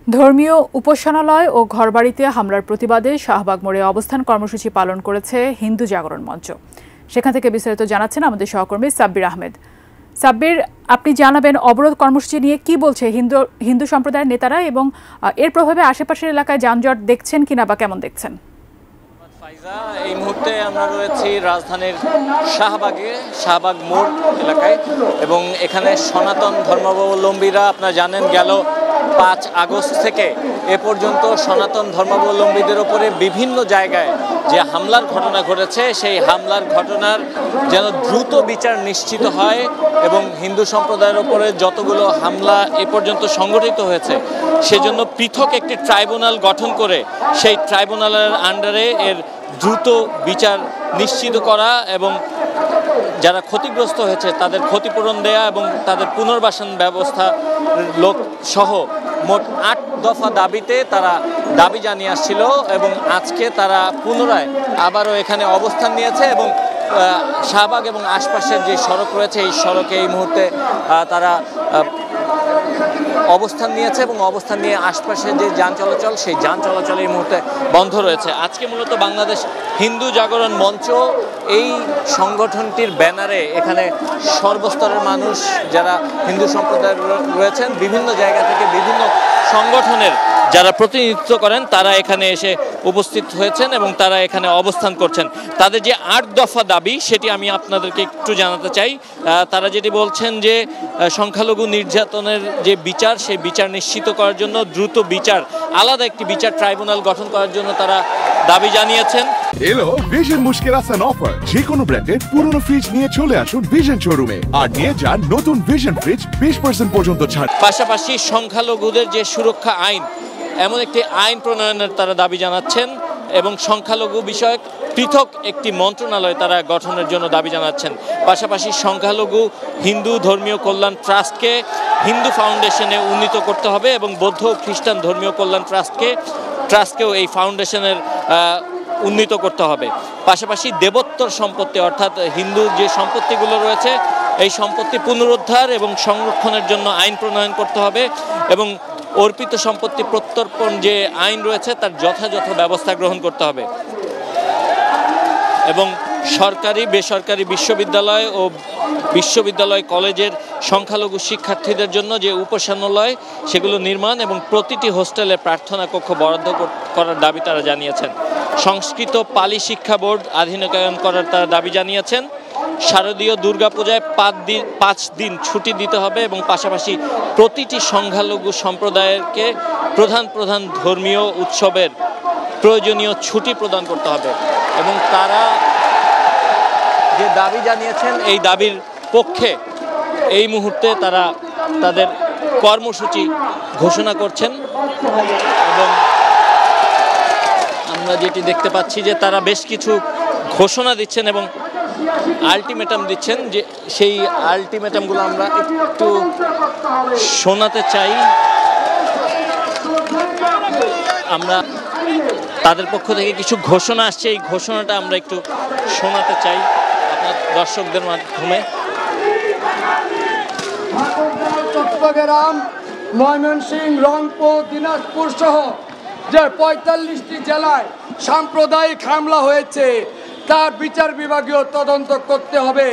ধর্মীয় উপাসনালয় ও ঘরবাড়িতে হামলার প্রতিবাদে শাহবাগ মোড়ে অবস্থান কর্মসূচি পালন করেছে হিন্দু জাগরণ মঞ্চ। সেখান থেকে বিস্তারিত জানাচ্ছেন আমাদের সহকর্মী সাব্বির আহমেদ। সাব্বির, আপনি জানাবেন অবরোধ কর্মসূচি নিয়ে কি বলছে হিন্দু সম্প্রদায়ের নেতারা এবং এর প্রভাবে আশেপাশের এলাকায় যানজট দেখছেন কিনা বা কেমন দেখছেন? এই মুহূর্তে আমরা রয়েছি রাজধানীর শাহবাগ মোড় এলাকায় এবং এখানে সনাতন ধর্মাবলম্বীরা আপনারা জানেন গেল 5 আগস্ট থেকে এ পর্যন্ত সনাতন ধর্মাবলম্বীদের উপরে বিভিন্ন জায়গায় যে হামলার ঘটনা ঘটেছে সেই হামলার ঘটনার যেন দ্রুত বিচার নিশ্চিত হয় এবং হিন্দু সম্প্রদায়ের উপরে যতগুলো হামলা এ পর্যন্ত সংগঠিত হয়েছে সেজন্য পৃথক একটি ট্রাইব্যুনাল গঠন করে সেই ট্রাইব্যুনালের আন্ডারে এর দ্রুত বিচার নিশ্চিত করা এবং যারা ক্ষতিগ্রস্ত হয়েছে তাদের ক্ষতিপূরণ দেয়া এবং তাদের পুনর্বাসন ব্যবস্থা লোক সহ মোট 8 দফা দাবিতে তারা দাবি জানিয়ে আসছিল এবং আজকে তারা পুনরায় আবারও এখানে অবস্থান নিয়েছে এবং শাহবাগ এবং আশপাশের যে সড়ক রয়েছে এই সড়কে এই মুহূর্তে তারা অবস্থান নিয়েছে এবং অবস্থান নিয়ে আশপাশে যে যান চলাচল সেই যান চলাচল এই মুহূর্তে বন্ধ রয়েছে। আজকে মূলত বাংলাদেশ হিন্দু জাগরণ মঞ্চ এই সংগঠনটির ব্যানারে এখানে সর্বস্তরের মানুষ যারা হিন্দু সম্প্রদায়ের রয়েছেন বিভিন্ন জায়গা থেকে বিভিন্ন সংগঠনের যারা প্রতিনিধিত্ব করেন তারা এখানে এসে উপস্থিত হয়েছেন এবং তারা এখানে অবস্থান করছেন। তাদের যে 8 দফা দাবি সেটি আমি আপনাদেরকে একটু জানাতে চাই। তারা যেটি বলছেন যে সংখ্যালঘু নির্যাতনের যে বিচার সেই বিচার নিশ্চিত করার জন্য দ্রুত বিচার আলাদা একটি বিচার ট্রাইব্যুনাল গঠন করার জন্য তারা দাবি জানিয়েছেন। এলো ভিশন মুশকিল আসান অফার, যে কোনো ব্র্যান্ডের পুরনো ফ্রিজ নিয়ে চলে আসুন ভিশন শোরুমে আর নিয়ে যান নতুন ভিশন ফ্রিজ 20% পর্যন্ত ছাড়। পাশাপাশি সংখ্যালঘুদের যে সুরক্ষা আইন এমন একটি আইন প্রণয়নের তারা দাবি জানাচ্ছেন এবং সংখ্যালঘু বিষয়ক পৃথক একটি মন্ত্রণালয় তারা গঠনের জন্য দাবি জানাচ্ছেন। পাশাপাশি সংখ্যালঘু হিন্দু ধর্মীয় কল্যাণ ট্রাস্টকে হিন্দু ফাউন্ডেশনে উন্নীত করতে হবে এবং বৌদ্ধ খ্রিস্টান ধর্মীয় কল্যাণ ট্রাস্টকেও এই ফাউন্ডেশনের উন্নীত করতে হবে। পাশাপাশি দেবোত্তর সম্পত্তি অর্থাৎ হিন্দু যে সম্পত্তিগুলো রয়েছে এই সম্পত্তি পুনরুদ্ধার এবং সংরক্ষণের জন্য আইন প্রণয়ন করতে হবে এবং অর্পিত সম্পত্তি প্রত্যর্পণ যে আইন রয়েছে তার যথাযথ ব্যবস্থা গ্রহণ করতে হবে এবং সরকারি বেসরকারি বিশ্ববিদ্যালয় ও বিশ্ববিদ্যালয় কলেজের সংখ্যালঘু শিক্ষার্থীদের জন্য যে উপাসনালয় সেগুলো নির্মাণ এবং প্রতিটি হোস্টেলে প্রার্থনা কক্ষ বরাদ্দ করার দাবি তারা জানিয়েছেন। সংস্কৃত পালি শিক্ষা বোর্ড আধুনিকায়ন করার তারা দাবি জানিয়েছেন। শারদীয় দুর্গাপূজায় 5 দিন ছুটি দিতে হবে এবং পাশাপাশি প্রতিটি সংখ্যালঘু সম্প্রদায়কে প্রধান ধর্মীয় উৎসবের প্রয়োজনীয় ছুটি প্রদান করতে হবে এবং তারা যে দাবি জানিয়েছেন এই দাবির পক্ষে এই মুহূর্তে তারা তাদের কর্মসূচি ঘোষণা করছেন এবং আমরা যেটি দেখতে পাচ্ছি যে তারা বেশ কিছু ঘোষণা দিচ্ছেন এবং আলটিমেটাম দিচ্ছেন, যে সেই আলটিমেটামগুলো আমরা একটু শোনাতে চাই। আমরা তাদের পক্ষ থেকে কিছু ঘোষণা আসছে, এই ঘোষণাটা আমরা একটু শোনাতে চাই আপনার দর্শকদের মাধ্যমে। চট্টগ্রাম, ময়মনসিংহ, রংপুর, দিনাজপুর সহ যে 45টি জেলায় সাম্প্রদায়িক হামলা হয়েছে তার বিচার বিভাগীয় তদন্ত করতে হবে।